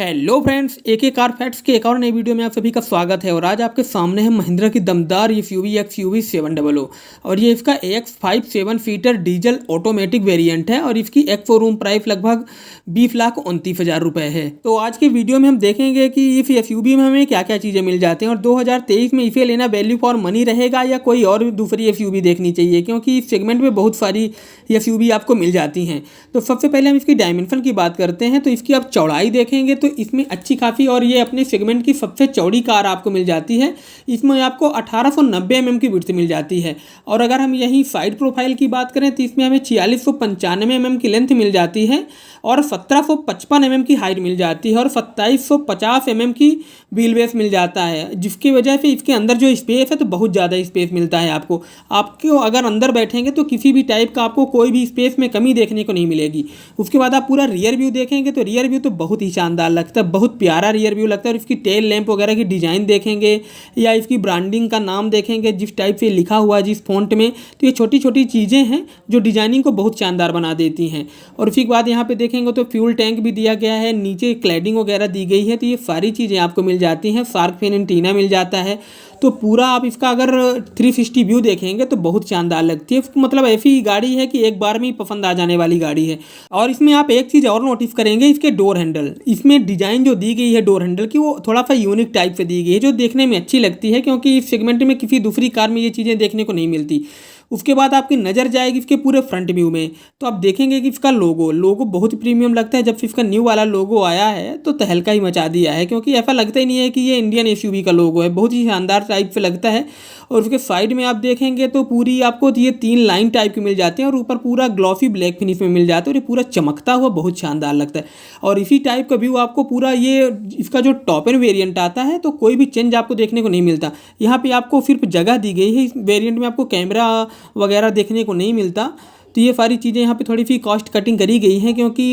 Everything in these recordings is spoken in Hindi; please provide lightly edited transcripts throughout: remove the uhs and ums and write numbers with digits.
हेलो फ्रेंड्स, एक कार फैक्ट्स के एक और नई वीडियो में आप सभी का स्वागत है। और आज आपके सामने है महिंद्रा की दमदार एसयूवी XUV 700 और ये इसका AX5 7 seater diesel automatic variant है और इसकी एक्स शोरूम प्राइस लगभग 20,29,000 रुपये है। तो आज की वीडियो में हम देखेंगे कि इस एसयूवी में हमें क्या क्या चीज़ें मिल जाती हैं और 2023 में इसे लेना वैल्यू फॉर मनी रहेगा या कोई और दूसरी एसयूवी देखनी चाहिए, क्योंकि इस सेगमेंट में बहुत सारी एसयूवी आपको मिल जाती हैं। तो सबसे पहले हम इसकी डायमेंशन की बात करते हैं। तो इसकी आप चौड़ाई देखेंगे तो इसमें अच्छी खासी और ये अपने सेगमेंट की सबसे चौड़ी कार आपको मिल जाती है। इसमें आपको 1890 mm की विड्थ मिल जाती है। और अगर हम यहीं साइड प्रोफाइल की बात करें तो इसमें हमें 4695 mm की लेंथ मिल जाती है और 1755 mm की हाइट मिल जाती है और 2750 mm की व्हील बेस मिल जाता है, जिसकी वजह से इसके अंदर जो स्पेस है तो बहुत ज़्यादा स्पेस मिलता है आपको अगर अंदर बैठेंगे तो किसी भी टाइप का आपको कोई भी स्पेस में कमी देखने को नहीं मिलेगी। उसके बाद आप पूरा रियर व्यू देखेंगे तो रियर व्यू तो बहुत ही शानदार लगता है, बहुत प्यारा रियर व्यू लगता है। और इसकी टेल लैंप वगैरह की डिज़ाइन देखेंगे या इसकी ब्रांडिंग का नाम देखेंगे जिस टाइप से लिखा हुआ है जिस फॉन्ट में, तो ये छोटी छोटी चीज़ें हैं जो डिज़ाइनिंग को बहुत शानदार बना देती हैं। और उसके बाद यहाँ पे देखेंगे तो फ्यूल टैंक भी दिया गया है, नीचे क्लैडिंग वगैरह दी गई है, तो ये सारी चीज़ें आपको मिल जाती हैं। शार्क फिन एंटीना मिल जाता है। तो पूरा आप इसका अगर 360 व्यू देखेंगे तो बहुत शानदार लगती है। मतलब ऐसी गाड़ी है कि एक बार में ही पसंद आ जाने वाली गाड़ी है। और इसमें आप एक चीज़ और नोटिस करेंगे, इसके डोर हैंडल, इसमें डिज़ाइन जो दी गई है डोर हैंडल की वो थोड़ा सा यूनिक टाइप से दी गई है जो देखने में अच्छी लगती है, क्योंकि इस सेगमेंट में किसी दूसरी कार में ये चीज़ें देखने को नहीं मिलती। उसके बाद आपकी नज़र जाएगी इसके पूरे फ्रंट व्यू में, तो आप देखेंगे कि इसका लोगो बहुत प्रीमियम लगता है। जब से इसका न्यू वाला लोगो आया है तो तहलका ही मचा दिया है, क्योंकि ऐसा लगता ही नहीं है कि ये इंडियन एसयूवी का लोगो है, बहुत ही शानदार टाइप से लगता है। और उसके साइड में आप देखेंगे तो पूरी आपको ये 3 लाइन टाइप की मिल जाती हैं और ऊपर पूरा ग्लॉसी ब्लैक फिनिश में मिल जाता है और ये पूरा चमकता हुआ बहुत शानदार लगता है। और इसी टाइप का व्यू आपको पूरा ये इसका जो टॉप एंड वेरिएंट आता है तो कोई भी चेंज आपको देखने को नहीं मिलता। यहाँ पे आपको सिर्फ जगह दी गई है, इस वेरिएंट में आपको कैमरा वगैरह देखने को नहीं मिलता। तो ये सारी चीज़ें यहाँ पे थोड़ी सी कॉस्ट कटिंग करी गई हैं, क्योंकि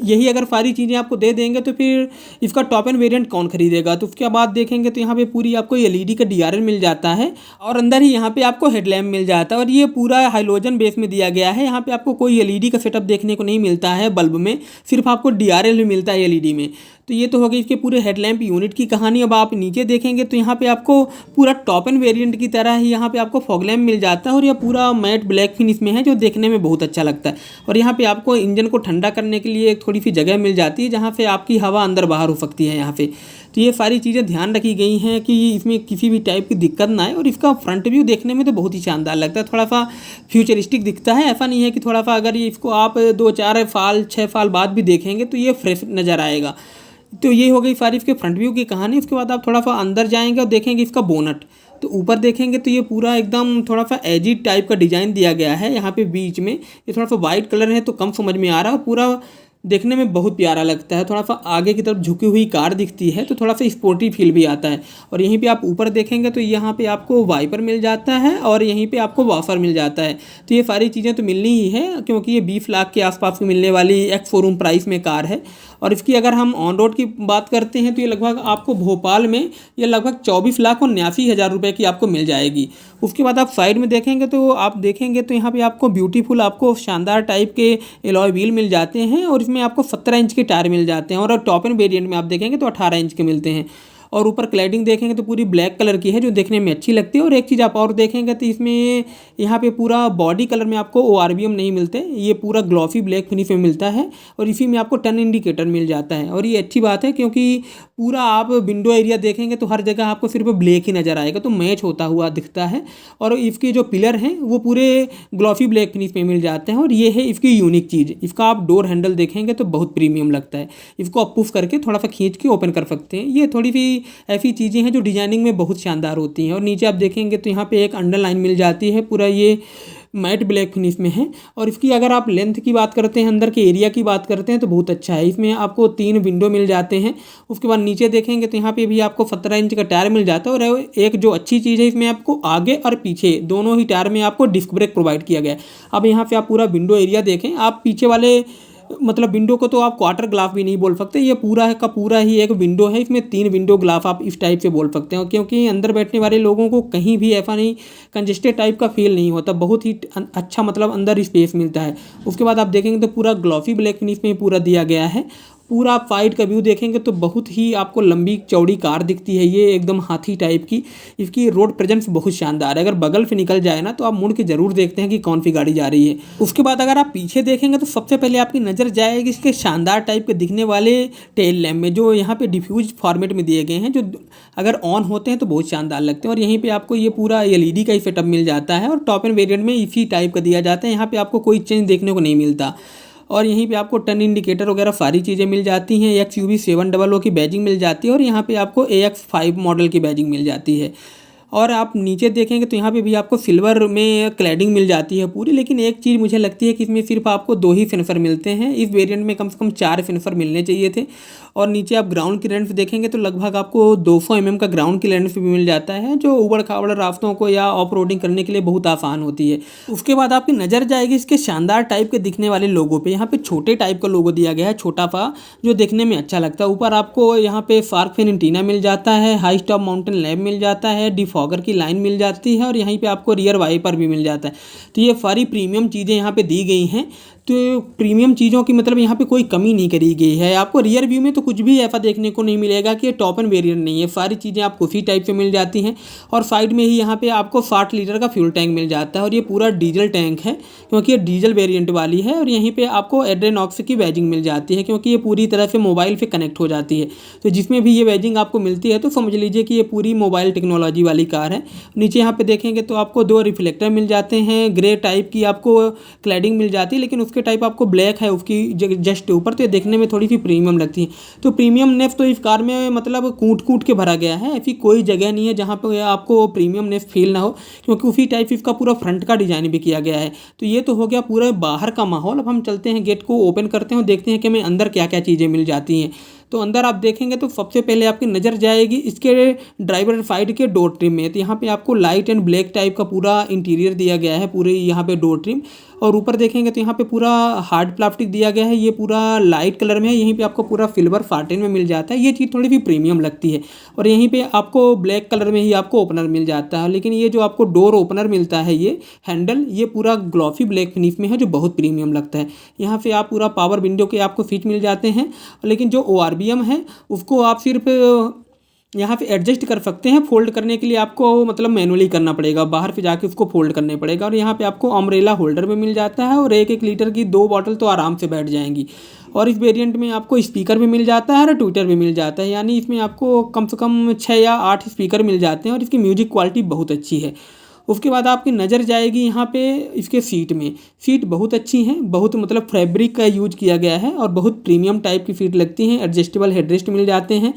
यही अगर सारी चीज़ें आपको दे देंगे तो फिर इसका टॉप एंड वेरिएंट कौन खरीदेगा। तो उसके बाद देखेंगे तो यहाँ पे पूरी आपको एलईडी का DRL मिल जाता है और अंदर ही यहाँ पे आपको हेडलैम्प मिल जाता है और ये पूरा हाइलोजन बेस में दिया गया है। यहाँ पे आपको कोई एलईडी का सेटअप देखने को नहीं मिलता है बल्ब में, सिर्फ आपको DRL भी मिलता है एलईडी में। तो ये तो हो गई इसके पूरे हेडलैम्प यूनिट की कहानी। अब आप नीचे देखेंगे तो यहाँ पे आपको पूरा टॉप एंड वेरिएंट की तरह ही यहाँ पे आपको फॉग लैम्प मिल जाता है और यह पूरा मैट ब्लैक फिनिश में है जो देखने में बहुत अच्छा लगता है। और यहाँ पे आपको इंजन को ठंडा करने के लिए थोड़ी सी जगह मिल जाती है जहाँ से आपकी हवा अंदर बाहर हो सकती है यहाँ पे। तो ये सारी चीज़ें ध्यान रखी गई हैं कि इसमें किसी भी टाइप की दिक्कत ना आए। और इसका फ्रंट व्यू देखने में तो बहुत ही शानदार लगता है, थोड़ा सा फ्यूचरिस्टिक दिखता है। ऐसा नहीं है कि थोड़ा सा अगर ये इसको आप 2-4 साल 6 साल बाद भी देखेंगे तो ये फ्रेश नज़र आएगा। तो ये हो गई सारी इसके फ्रंट व्यू की कहानी। उसके बाद आप थोड़ा सा अंदर जाएंगे और देखेंगे इसका बोनट, तो ऊपर देखेंगे तो ये पूरा एकदम थोड़ा सा एजिड टाइप का डिज़ाइन दिया गया है। यहाँ पे बीच में ये थोड़ा सा वाइट कलर है तो कम समझ में आ रहा है, पूरा देखने में बहुत प्यारा लगता है। थोड़ा सा आगे की तरफ झुकी हुई कार दिखती है तो थोड़ा सा स्पोर्टी फील भी आता है। और यहीं पे आप ऊपर देखेंगे तो यहाँ पे आपको वाइपर मिल जाता है और यहीं पे आपको वॉशर मिल जाता है। तो ये सारी चीज़ें तो मिलनी ही है, क्योंकि ये 20 लाख के आसपास में मिलने वाली एक्स शोरूम प्राइस में कार है। और इसकी अगर हम ऑन रोड की बात करते हैं तो ये लगभग आपको भोपाल में ये लगभग 24,79,000 रुपये की आपको मिल जाएगी। उसके बाद आप साइड में देखेंगे तो आप देखेंगे तो यहाँ पे आपको ब्यूटीफुल आपको शानदार टाइप के एलॉय व्हील मिल जाते हैं और इसमें आपको 17 इंच के टायर मिल जाते हैं। और टॉप एंड वेरिएंट में आप देखेंगे तो 18 इंच के मिलते हैं। और ऊपर क्लैडिंग देखेंगे तो पूरी ब्लैक कलर की है जो देखने में अच्छी लगती है। और एक चीज़ आप और देखेंगे तो इसमें यहाँ पे पूरा बॉडी कलर में आपको ORBM नहीं मिलते, ये पूरा ग्लॉसी ब्लैक फिनिश में मिलता है और इसी में आपको टर्न इंडिकेटर मिल जाता है। और ये अच्छी बात है, क्योंकि पूरा आप विंडो एरिया देखेंगे तो हर जगह आपको सिर्फ ब्लैक ही नज़र आएगा, तो मैच होता हुआ दिखता है। और इसके जो पिलर हैं वो पूरे ग्लॉसी ब्लैक फिनिश में मिल जाते हैं। और ये है इसकी यूनिक चीज़, इसका आप डोर हैंडल देखेंगे तो बहुत प्रीमियम लगता है। इसको आप पुश करके थोड़ा सा खींच के ओपन कर सकते हैं। ये थोड़ी सी ऐसी चीज़ें हैं जो डिजाइनिंग में बहुत शानदार होती हैं। और नीचे आप देखेंगे तो यहाँ पे एक अंडरलाइन मिल जाती है, पूरा ये मैट ब्लैक फिनिश में है। और इसकी अगर आप लेंथ की बात करते हैं, अंदर के एरिया की बात करते हैं तो बहुत अच्छा है। इसमें आपको 3 विंडो मिल जाते हैं। उसके बाद नीचे देखेंगे तो यहाँ पे भी आपको 17 इंच का टायर मिल जाता है। और एक जो अच्छी चीज़ है इसमें आपको आगे और पीछे दोनों ही टायर में आपको डिस्क ब्रेक प्रोवाइड किया गया है। अब यहाँ पे आप पूरा विंडो एरिया देखें, आप पीछे वाले मतलब विंडो को तो आप क्वार्टर ग्लास भी नहीं बोल सकते, ये पूरा का पूरा ही एक विंडो है। इसमें 3 विंडो ग्लास आप इस टाइप से बोल सकते हो, क्योंकि अंदर बैठने वाले लोगों को कहीं भी ऐसा नहीं कंजेस्टेड टाइप का फील नहीं होता, बहुत ही अच्छा मतलब अंदर स्पेस मिलता है। उसके बाद आप देखेंगे तो पूरा ग्लॉसी ब्लैक फिनिश में पूरा दिया गया है। पूरा आप साइड का व्यू देखेंगे तो बहुत ही आपको लंबी चौड़ी कार दिखती है, ये एकदम हाथी टाइप की। इसकी रोड प्रेजेंस बहुत शानदार है, अगर बगल से निकल जाए ना तो आप मुड़ के जरूर देखते हैं कि कौन सी गाड़ी जा रही है। उसके बाद अगर आप पीछे देखेंगे तो सबसे पहले आपकी नज़र जाएगी इसके शानदार टाइप के दिखने वाले टेल लैम्प में, जो यहाँ पे डिफ्यूज फॉर्मेट में दिए गए हैं, जो अगर ऑन होते हैं तो बहुत शानदार लगते हैं। और यहीं पे आपको ये पूरा एलईडी का ही सेटअप मिल जाता है और टॉप एंड वेरिएंट में इसी टाइप का दिया जाता है, यहाँ पे आपको कोई चेंज देखने को नहीं मिलता। और यहीं पे आपको टर्न इंडिकेटर वगैरह सारी चीज़ें मिल जाती हैं। XUV700 की बैजिंग मिल जाती है और यहाँ पे आपको AX5 मॉडल की बैजिंग मिल जाती है। और आप नीचे देखेंगे तो यहाँ पे भी आपको सिल्वर में क्लैडिंग मिल जाती है पूरी, लेकिन एक चीज़ मुझे लगती है कि इसमें सिर्फ आपको 2 ही सेंसर मिलते हैं, इस वेरिएंट में कम से कम 4 सेंसर मिलने चाहिए थे। और नीचे आप ग्राउंड क्लियरेंस देखेंगे तो लगभग आपको 200 mm का ग्राउंड क्लियरेंस भी मिल जाता है, जो उबड़ खाबड़ रास्तों को या ऑफ रोडिंग करने के लिए बहुत आसान होती है। उसके बाद आपकी नज़र जाएगी इसके शानदार टाइप के दिखने वाले लोगो पे। यहाँ पे छोटे टाइप का लोगो दिया गया है, छोटा सा, जो देखने में अच्छा लगता है। ऊपर आपको यहाँ पे शार्क फिन एंटीना मिल जाता है, हाई स्टॉप माउंटेन लैम्प मिल जाता है, डिफॉगर की लाइन मिल जाती है और यहीं पे आपको रियर वाइपर भी मिल जाता है। तो ये सारी प्रीमियम चीज़ें यहाँ पे दी गई हैं। तो प्रीमियम चीज़ों की मतलब यहाँ पे कोई कमी नहीं करी गई है। आपको रियर व्यू में तो कुछ भी ऐसा देखने को नहीं मिलेगा कि ये टॉप एंड वेरिएंट नहीं है, सारी चीज़ें आपको उसी टाइप से मिल जाती हैं। और साइड में ही यहाँ पे आपको 60 लीटर का फ्यूल टैंक मिल जाता है और ये पूरा डीजल टैंक है, क्योंकि ये डीजल वेरिएंट वाली है। और यहीं पर आपको एड्रेनॉक्स की बैजिंग मिल जाती है, क्योंकि ये पूरी तरह से मोबाइल से कनेक्ट हो जाती है। तो जिसमें भी ये बैजिंग आपको मिलती है तो समझ लीजिए कि ये पूरी मोबाइल टेक्नोलॉजी वाली कार है। नीचे यहाँ पे देखेंगे तो आपको 2 रिफ्लेक्टर मिल जाते हैं, ग्रे टाइप की आपको क्लैडिंग मिल जाती है, लेकिन उसके टाइप आपको ब्लैक है उसकी जस्ट ऊपर, तो ये देखने में थोड़ी सी प्रीमियम लगती है। तो प्रीमियमनेस तो इस कार में मतलब कूट कूट के भरा गया है, ऐसी कोई जगह नहीं है जहाँ पे आपको प्रीमियमनेस फील ना हो, क्योंकि उसी टाइप इसका पूरा फ्रंट का डिजाइन भी किया गया है। तो ये तो हो गया पूरा बाहर का माहौल। अब हम चलते हैं, गेट को ओपन करते हैं और देखते हैं कि हमें अंदर क्या क्या चीज़ें मिल जाती हैं। तो अंदर आप देखेंगे तो सबसे पहले आपकी नज़र जाएगी इसके ड्राइवर साइड के डोर ट्रिम में। तो यहाँ पे आपको लाइट एंड ब्लैक टाइप का पूरा इंटीरियर दिया गया है, पूरे यहाँ पे डोर ट्रिम। और ऊपर देखेंगे तो यहाँ पे पूरा हार्ड प्लास्टिक दिया गया है, ये पूरा लाइट कलर में है। यहीं पे आपको पूरा सिल्वर फार्टिन में मिल जाता है, ये चीज़ थोड़ी सी प्रीमियम लगती है। और यहीं पे आपको ब्लैक कलर में ही आपको ओपनर मिल जाता है, लेकिन ये जो आपको डोर ओपनर मिलता है, ये हैंडल, ये पूरा ग्लॉसी ब्लैक फिनिश में है, जो बहुत प्रीमियम लगता है। यहाँ से आप पूरा पावर विंडो के आपको स्विच मिल जाते हैं, लेकिन जो ORVM है उसको आप सिर्फ यहाँ पे एडजस्ट कर सकते हैं। फोल्ड करने के लिए आपको मतलब मैनुअली करना पड़ेगा, बाहर पे जाके उसको फोल्ड करने पड़ेगा। और यहाँ पे आपको अम्ब्रेला होल्डर भी मिल जाता है और 1-1 लीटर की 2 बॉटल तो आराम से बैठ जाएंगी। और इस वेरिएंट में आपको स्पीकर भी मिल जाता है और ट्विटर भी मिल जाता है, यानी इसमें आपको कम से कम 6 या 8 स्पीकर मिल जाते हैं और इसकी म्यूजिक क्वालिटी बहुत अच्छी है। उसके बाद आपकी नज़र जाएगी यहाँ पे इसके सीट में। सीट बहुत अच्छी हैं, बहुत मतलब फैब्रिक का यूज किया गया है और बहुत प्रीमियम टाइप की सीट लगती हैं। एडजस्टेबल हेडरेस्ट मिल जाते हैं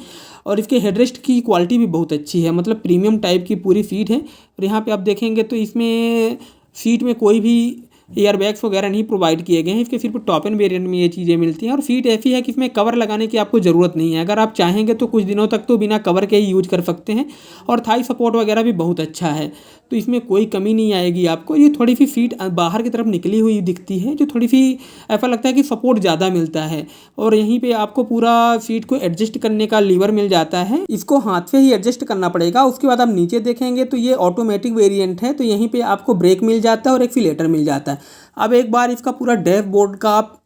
और इसके हेडरेस्ट की क्वालिटी भी बहुत अच्छी है, मतलब प्रीमियम टाइप की पूरी सीट है। और यहाँ पे आप देखेंगे तो इसमें सीट में कोई भी एयरबैग्स वगैरह नहीं प्रोवाइड किए गए हैं, इसके सिर्फ टॉप एंड वेरिएंट में ये चीज़ें मिलती हैं। और सीट ऐसी है कि इसमें कवर लगाने की आपको ज़रूरत नहीं है, अगर आप चाहेंगे तो कुछ दिनों तक तो बिना कवर के ही यूज कर सकते हैं। और थाई सपोर्ट वगैरह भी बहुत अच्छा है, तो इसमें कोई कमी नहीं आएगी आपको। ये थोड़ी सी सीट बाहर की तरफ निकली हुई दिखती है, जो थोड़ी सी ऐसा लगता है कि सपोर्ट ज़्यादा मिलता है। और यहीं पे आपको पूरा सीट को एडजस्ट करने का लीवर मिल जाता है, इसको हाथ से ही एडजस्ट करना पड़ेगा। उसके बाद आप नीचे देखेंगे तो ये ऑटोमेटिक वेरिएंट है, तो यहीं पे आपको ब्रेक मिल जाता है और एक्सीलेटर मिल जाता है। अब एक बार इसका पूरा डैशबोर्ड का आप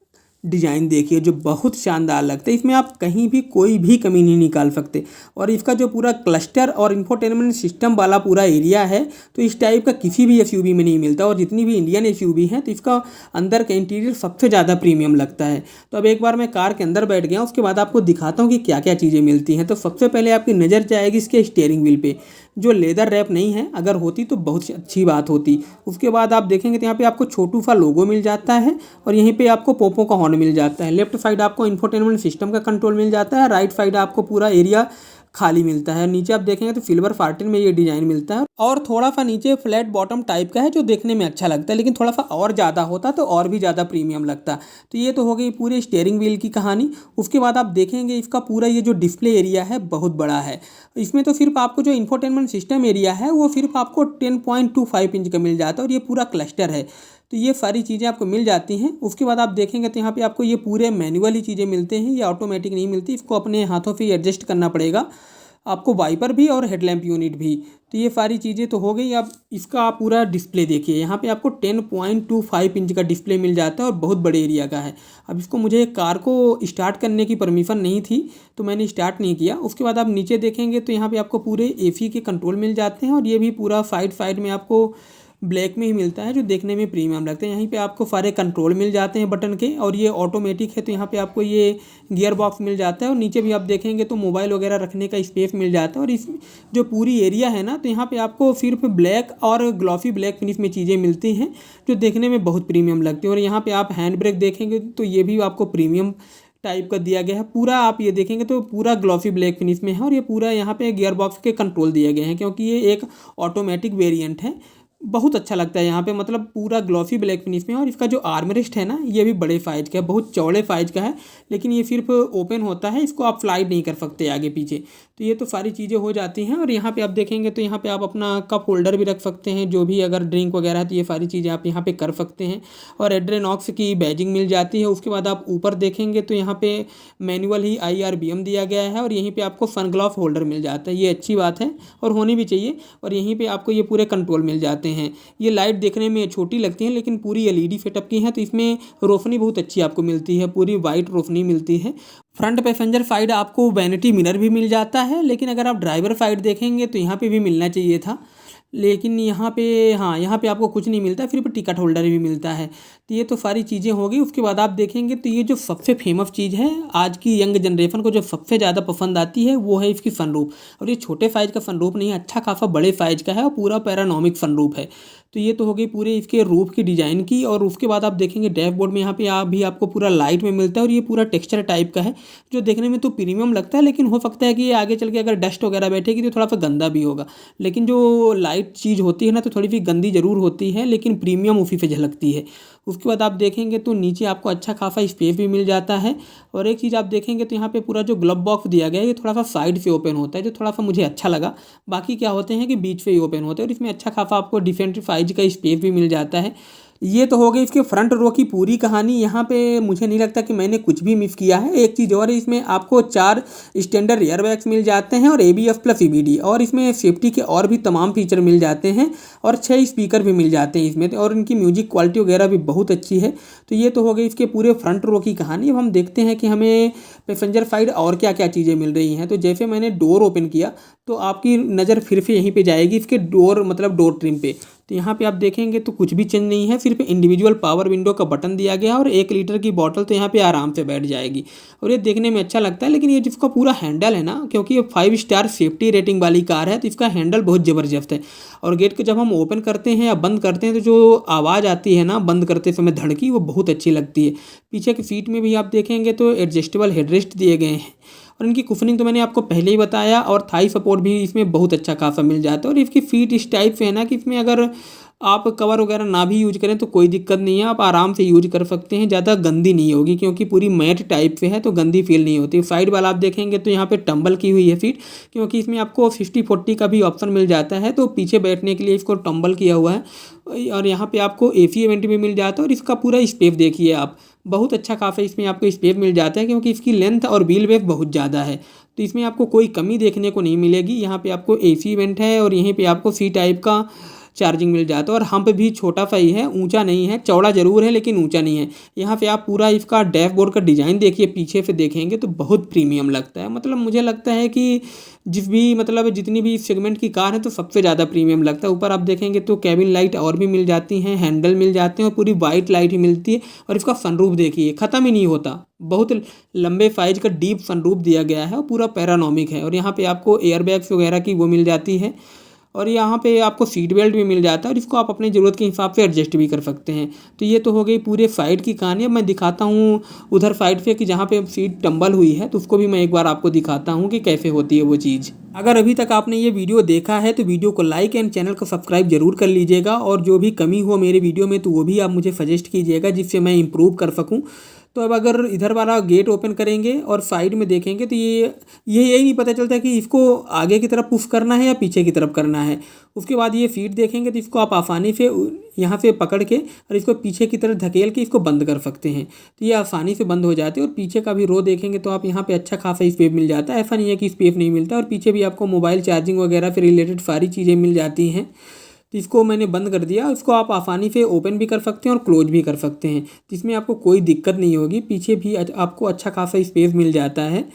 डिज़ाइन देखिए, जो बहुत शानदार लगता है, इसमें आप कहीं भी कोई भी कमी नहीं निकाल सकते। और इसका जो पूरा क्लस्टर और इंफोटेनमेंट सिस्टम वाला पूरा एरिया है, तो इस टाइप का किसी भी SUV में नहीं मिलता। और जितनी भी इंडियन SUV हैं तो इसका अंदर का इंटीरियर सबसे ज़्यादा प्रीमियम लगता है। तो अब एक बार मैं कार के अंदर बैठ गया, उसके बाद आपको दिखाता हूँ कि क्या क्या चीज़ें मिलती हैं। तो सबसे पहले आपकी नज़र जाएगी इसके स्टीयरिंग व्हील पे, जो लेदर रैप नहीं है, अगर होती तो बहुत अच्छी बात होती। उसके बाद आप देखेंगे तो यहाँ पे आपको छोटू सा लोगो मिल जाता है और यहीं पे आपको पोपो का हॉर्न मिल जाता है। लेफ्ट साइड आपको इंफोटेनमेंट सिस्टम का कंट्रोल मिल जाता है, राइट साइड आपको पूरा एरिया खाली मिलता है। नीचे आप देखेंगे तो सिल्वर फार्टिन में ये डिज़ाइन मिलता है और थोड़ा सा नीचे फ्लैट बॉटम टाइप का है, जो देखने में अच्छा लगता है, लेकिन थोड़ा सा और ज़्यादा होता तो और भी ज़्यादा प्रीमियम लगता। तो ये तो हो गई पूरे स्टीयरिंग व्हील की कहानी। उसके बाद आप देखेंगे इसका पूरा ये जो डिस्प्ले एरिया है बहुत बड़ा है। इसमें तो सिर्फ आपको जो इंफोटेनमेंट सिस्टम एरिया है वो सिर्फ आपको 10.25 इंच का मिल जाता है और ये पूरा क्लस्टर है, तो ये सारी चीज़ें आपको मिल जाती हैं। उसके बाद आप देखेंगे तो यहाँ पे आपको ये पूरे मैनुअली चीज़ें मिलते हैं, ये ऑटोमेटिक नहीं मिलती, इसको अपने हाथों से एडजस्ट करना पड़ेगा। आपको वाइपर भी और हेडलैम्प यूनिट भी। तो ये सारी चीज़ें तो हो गई। अब इसका आप पूरा डिस्प्ले देखिए, यहाँ पे आपको 10.25 इंच का डिस्प्ले मिल जाता है और बहुत बड़े एरिया का है। अब इसको मुझे कार को स्टार्ट करने की परमिशन नहीं थी तो मैंने स्टार्ट नहीं किया। उसके बाद आप नीचे देखेंगे तो यहाँ पे आपको पूरे एसी के कंट्रोल मिल जाते हैं और ये भी पूरा साइड में आपको ब्लैक में ही मिलता है, जो देखने में प्रीमियम लगता है। यहीं पे आपको सारे कंट्रोल मिल जाते हैं बटन के, और ये ऑटोमेटिक है तो यहाँ पे आपको ये गियर बॉक्स मिल जाता है। और नीचे भी आप देखेंगे तो मोबाइल वगैरह रखने का स्पेस मिल जाता है। और इस जो पूरी एरिया है ना, तो यहाँ पे आपको सिर्फ ब्लैक और ग्लॉसी ब्लैक फिनिश में चीज़ें मिलती हैं जो देखने में बहुत प्रीमियम लगती है। और यहाँ पर आप हैंड ब्रेक देखेंगे तो ये भी आपको प्रीमियम टाइप का दिया गया है पूरा। आप ये देखेंगे तो पूरा ग्लॉसी ब्लैक फिनिश में है। और ये पूरा यहाँ पे गियर बॉक्स के कंट्रोल दिए गए हैं क्योंकि ये एक ऑटोमेटिक वेरिएंट है। बहुत अच्छा लगता है यहाँ पे, मतलब पूरा ग्लॉसी ब्लैक फिनिश में। और इसका जो आर्मरेस्ट है ना, ये भी बड़े साइज का है, बहुत चौड़े साइज का है, लेकिन ये सिर्फ ओपन होता है, इसको आप स्लाइड नहीं कर सकते आगे पीछे। तो ये तो सारी चीज़ें हो जाती हैं। और यहाँ पे आप देखेंगे तो यहाँ पे आप अपना कप होल्डर भी रख सकते हैं, जो भी अगर ड्रिंक वगैरह है तो ये सारी चीज़ें आप यहाँ पे कर सकते हैं। और एड्रेनॉक्स की बैजिंग मिल जाती है। उसके बाद आप ऊपर देखेंगे तो यहाँ पे मैनुअल ही IRBM दिया गया है। और यहीं पे आपको सनग्लास होल्डर मिल जाता है, ये अच्छी बात है और होनी भी चाहिए। और यहीं पे आपको ये पूरे कंट्रोल मिल जाते हैं। ये लाइट देखने में छोटी लगती हैं लेकिन पूरी LED सेटअप की हैं, तो इसमें रोशनी बहुत अच्छी आपको मिलती है, पूरी वाइट रोशनी मिलती है। फ्रंट पैसेंजर साइड आपको वैनिटी मिरर भी मिल जाता है, लेकिन अगर आप ड्राइवर साइड देखेंगे तो यहाँ पे भी मिलना चाहिए था, लेकिन यहाँ पे हाँ, यहाँ पे आपको कुछ नहीं मिलता, फिर टिकट होल्डर भी मिलता है। तो ये तो सारी चीज़ें हो गई। उसके बाद आप देखेंगे तो ये जो सबसे फेमस चीज़ है आज की यंग जनरेशन को, जो सबसे ज़्यादा पसंद आती है, वो है इसकी सनरूफ। और ये छोटे साइज का सनरूफ नहीं है, अच्छा खासा बड़े साइज का है और पूरा पैरानोमिक सनरूफ है। तो ये तो हो गई पूरे इसके रूफ की डिज़ाइन की। और उसके बाद आप देखेंगे डैशबोर्ड में यहाँ पे भी आपको पूरा लाइट में मिलता है और ये पूरा टेक्सचर टाइप का है, जो देखने में तो प्रीमियम लगता है, लेकिन हो सकता है कि ये आगे चल के अगर डस्ट वगैरह बैठेगी तो थोड़ा सा गंदा भी होगा। लेकिन जो लाइट चीज़ होती है ना, तो थोड़ी सी गंदी ज़रूर होती है, लेकिन प्रीमियम उसी से झलकती है। उसके बाद आप देखेंगे तो नीचे आपको अच्छा खासा स्पेस भी मिल जाता है। और एक चीज़ आप देखेंगे तो यहाँ पे पूरा जो ग्लब बॉक्स दिया गया है, ये थोड़ा सा साइड से ओपन होता है, जो थोड़ा सा मुझे अच्छा लगा। बाकी क्या होते हैं कि बीच से ही ओपन होते हैं, और इसमें अच्छा खासा आपको डिफरेंट साइज का स्पेस भी मिल जाता है। ये तो हो गई इसके फ्रंट रो की पूरी कहानी। यहाँ पे मुझे नहीं लगता कि मैंने कुछ भी मिस किया है। एक चीज़ और है, इसमें आपको 4 स्टैंडर्ड एयरबैग्स मिल जाते हैं और ABS प्लस EBD, और इसमें सेफ्टी के और भी तमाम फीचर मिल जाते हैं और 6 स्पीकर भी मिल जाते हैं इसमें, और इनकी म्यूजिक क्वालिटी वगैरह भी बहुत अच्छी है। तो ये तो हो गई इसके पूरे फ्रंट रो की कहानी। अब हम देखते हैं कि हमें पैसेंजर साइड और क्या क्या चीज़ें मिल रही हैं। तो जैसे मैंने डोर ओपन किया तो आपकी नज़र फिर से यहीं पे जाएगी इसके डोर, मतलब डोर ट्रिम पे। तो यहाँ पे आप देखेंगे तो कुछ भी चेंज नहीं है, सिर्फ इंडिविजुअल पावर विंडो का बटन दिया गया है और 1 लीटर की बॉटल तो यहाँ पे आराम से बैठ जाएगी और ये देखने में अच्छा लगता है। लेकिन ये जिसका पूरा हैंडल है ना, क्योंकि ये 5 स्टार सेफ्टी रेटिंग वाली कार है, तो इसका हैंडल बहुत ज़बरदस्त है। और गेट को जब हम ओपन करते हैं या बंद करते हैं तो जो आवाज़ आती है ना बंद करते समय धड़की, वो बहुत अच्छी लगती है। पीछे की सीट में भी आप देखेंगे तो एडजस्टेबल हेडरेस्ट दिए गए हैं और इनकी कुशनिंग तो मैंने आपको पहले ही बताया, और थाई सपोर्ट भी इसमें बहुत अच्छा खासा मिल जाता है। और इसकी फीट इस टाइप से है ना कि इसमें अगर आप कवर वगैरह ना भी यूज करें तो कोई दिक्कत नहीं है, आप आराम से यूज कर सकते हैं, ज़्यादा गंदी नहीं होगी क्योंकि पूरी मैट टाइप से है तो गंदी फील नहीं होती। साइड वाला आप देखेंगे तो यहाँ पे टंबल की हुई है सीट, क्योंकि इसमें आपको 60-40 का भी ऑप्शन मिल जाता है, तो पीछे बैठने के लिए इसको टंबल किया हुआ है। और यहाँ पे आपको AC वेंट भी मिल जाता है और इसका पूरा स्पेस देखिए आप, बहुत अच्छा काफ़ी इसमें आपको स्पेस मिल जाता है क्योंकि इसकी लेंथ और व्हील बेस बहुत ज़्यादा है, तो इसमें आपको कोई कमी देखने को नहीं मिलेगी। यहाँ पे आपको AC वेंट है और यहीं पे आपको C टाइप का चार्जिंग मिल जाता है और हम्प भी छोटा सा ही है, ऊंचा नहीं है, चौड़ा जरूर है लेकिन ऊंचा नहीं है। यहाँ पे आप पूरा इसका डैशबोर्ड का डिज़ाइन देखिए, पीछे से देखेंगे तो बहुत प्रीमियम लगता है। मतलब मुझे लगता है कि जितनी भी इस सेगमेंट की कार है तो सबसे ज़्यादा प्रीमियम लगता है। ऊपर आप देखेंगे तो कैबिन लाइट और भी मिल जाती हैं, हैंडल मिल जाते हैं और पूरी वाइट लाइट ही मिलती है। और इसका सनरूफ देखिए, ख़त्म ही नहीं होता, बहुत लंबे साइज का डीप सनरूफ दिया गया है और पूरा पैरानोमिक है। और यहाँ पे आपको एयरबैग्स वगैरह की वो मिल जाती है और यहाँ पे आपको सीट बेल्ट भी मिल जाता है और इसको आप अपनी ज़रूरत के हिसाब से एडजस्ट भी कर सकते हैं। तो ये तो हो गई पूरे साइड की कहानी। अब मैं दिखाता हूँ उधर साइड पे कि जहाँ पे सीट टंबल हुई है, तो उसको भी मैं एक बार आपको दिखाता हूँ कि कैसे होती है वो चीज़। अगर अभी तक आपने ये वीडियो देखा है तो वीडियो को लाइक एंड चैनल को सब्सक्राइब जरूर कर लीजिएगा, और जो भी कमी हो मेरे वीडियो में तो वो भी आप मुझे सजेस्ट कीजिएगा जिससे मैं इम्प्रूव कर सकूँ। तो अब अगर इधर वाला गेट ओपन करेंगे और साइड में देखेंगे तो ये यही नहीं पता चलता कि इसको आगे की तरफ पुश करना है या पीछे की तरफ करना है। उसके बाद ये सीट देखेंगे तो इसको आप आसानी से यहाँ से पकड़ के और इसको पीछे की तरफ धकेल के इसको बंद कर सकते हैं, तो ये आसानी से बंद हो जाते हैं। और पीछे का भी रो देखेंगे तो आप यहाँ पे अच्छा खासा स्पेस मिल जाता है, ऐसा नहीं है कि स्पेस नहीं मिलता। और पीछे भी आपको मोबाइल चार्जिंग वगैरह से रिलेटेड सारी चीज़ें मिल जाती हैं। तो इसको मैंने बंद कर दिया। इसको आप आसानी से ओपन भी कर सकते हैं और क्लोज भी कर सकते हैं, जिसमें आपको कोई दिक्कत नहीं होगी। पीछे भी आपको अच्छा खासा स्पेस मिल जाता है।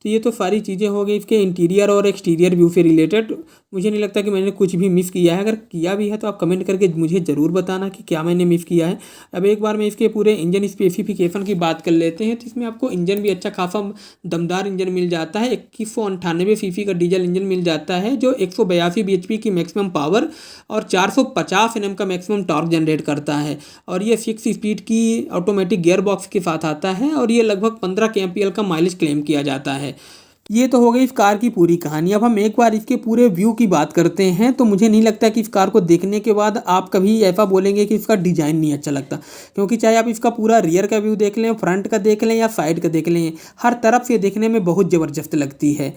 तो ये तो सारी चीज़ें हो गई इसके इंटीरियर और एक्सटीरियर व्यू से रिलेटेड। मुझे नहीं लगता कि मैंने कुछ भी मिस किया है। अगर किया भी है तो आप कमेंट करके मुझे ज़रूर बताना कि क्या मैंने मिस किया है। अब एक बार मैं इसके पूरे इंजन स्पेसिफिकेशन की बात कर लेते हैं। तो इसमें आपको इंजन भी अच्छा खासा दमदार इंजन मिल जाता है। 2198 सीसी का डीजल इंजन मिल जाता है, जो 182 bhp की मैक्सिमम पावर और 450 Nm का मैक्सिमम टॉर्क जनरेट करता है। और ये 6 स्पीड की ऑटोमेटिक गियर बॉक्स के साथ आता है और ये लगभग 15 kmpl का माइलेज क्लेम किया जाता है। ये तो हो गई इस कार की पूरी कहानी। अब हम एक बार इसके पूरे व्यू की बात करते हैं। तो मुझे नहीं लगता कि इस कार को देखने के बाद आप कभी ऐसा बोलेंगे कि इसका डिज़ाइन नहीं अच्छा लगता, क्योंकि चाहे आप इसका पूरा रियर का व्यू देख लें, फ्रंट का देख लें या साइड का देख लें, हर तरफ से देखने में बहुत ज़बरदस्त लगती है।